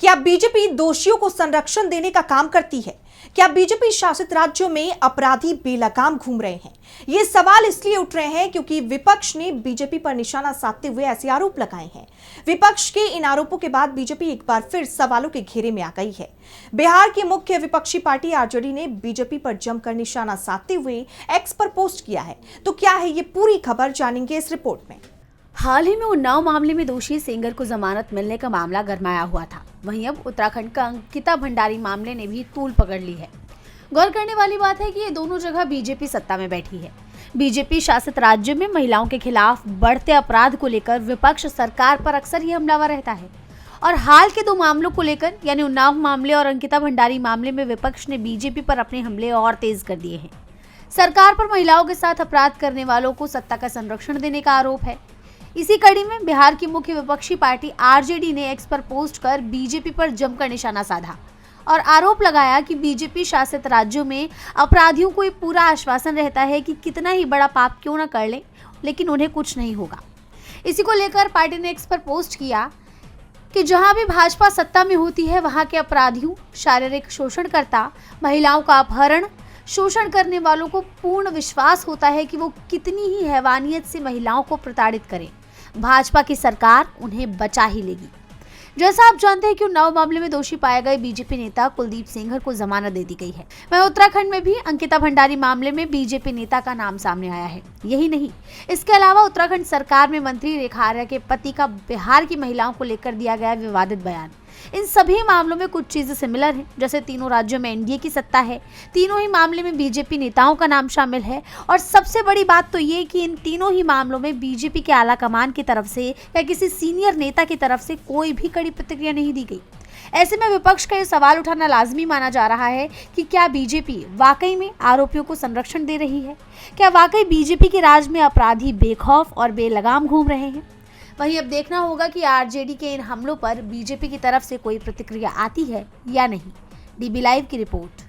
क्या बीजेपी दोषियों को संरक्षण देने का काम करती है? क्या बीजेपी शासित राज्यों में अपराधी बेलगाम घूम रहे हैं? ये सवाल इसलिए उठ रहे हैं क्योंकि विपक्ष ने बीजेपी पर निशाना साधते हुए ऐसे आरोप लगाए हैं। विपक्ष के इन आरोपों के बाद बीजेपी एक बार फिर सवालों के घेरे में आ गई है। बिहार की मुख्य विपक्षी पार्टी आरजेडी ने बीजेपी पर जमकर निशाना साधते हुए एक्स पर पोस्ट किया है। तो क्या है ये पूरी खबर, जानेंगे इस रिपोर्ट में। हाल ही में उन्नाव मामले में दोषी सेंगर को जमानत मिलने का मामला गरमाया हुआ था। वहीं अब उत्तराखंड का अंकिता भंडारी मामले ने भी तूल पकड़ ली है। गौर करने वाली बात है कि ये दोनों जगह बीजेपी सत्ता में बैठी है। बीजेपी शासित राज्यों में महिलाओं के खिलाफ बढ़ते अपराध को लेकर विपक्ष सरकार पर अक्सर ही हमलावर रहता है और हाल के दो मामलों को लेकर यानी उन्नाव मामले और अंकिता भंडारी मामले में विपक्ष ने बीजेपी पर अपने हमले और तेज कर दिए हैं। सरकार पर महिलाओं के साथ अपराध करने वालों को सत्ता का संरक्षण देने का आरोप है। इसी कड़ी में बिहार की मुख्य विपक्षी पार्टी आरजेडी ने एक्स पर पोस्ट कर बीजेपी पर जमकर निशाना साधा और आरोप लगाया कि बीजेपी शासित राज्यों में अपराधियों को ये पूरा आश्वासन रहता है कि कितना ही बड़ा पाप क्यों न कर लें, लेकिन उन्हें कुछ नहीं होगा। इसी को लेकर पार्टी ने एक्स पर पोस्ट किया कि जहां भी भाजपा सत्ता में होती है वहां के अपराधियों, शारीरिक शोषणकर्ता, महिलाओं का अपहरण, शोषण करने वालों को पूर्ण विश्वास होता है कि वो कितनी ही हैवानियत से महिलाओं को प्रताड़ित करें, भाजपा की सरकार उन्हें बचा ही लेगी। जैसा आप जानते हैं कि उन्नाव मामले में दोषी पाए गए बीजेपी नेता कुलदीप सेंगर को जमानत दे दी गई है। वहीं उत्तराखंड में भी अंकिता भंडारी मामले में बीजेपी नेता का नाम सामने आया है। यही नहीं, इसके अलावा उत्तराखंड सरकार में मंत्री रेखा आर्या के पति का बिहार की महिलाओं को लेकर दिया गया विवादित बयान, इन सभी मामलों में कुछ चीजें सिमिलर हैं। जैसे तीनों राज्यों में एनडीए की सत्ता है, तीनों ही मामले में बीजेपी नेताओं का नाम शामिल है और सबसे बड़ी बात तो ये कि इन तीनों ही मामलों में बीजेपी के आला कमान की तरफ से या किसी सीनियर नेता की तरफ से कोई भी कड़ी प्रतिक्रिया नहीं दी गई। ऐसे में विपक्ष का ये सवाल उठाना लाजमी माना जा रहा है कि क्या बीजेपी वाकई में आरोपियों को संरक्षण दे रही है? क्या वाकई बीजेपी के राज में अपराधी बेखौफ और बेलगाम घूम रहे हैं? वहीं अब देखना होगा कि आरजेडी के इन हमलों पर बीजेपी की तरफ से कोई प्रतिक्रिया आती है या नहीं। डीबी लाइव की रिपोर्ट।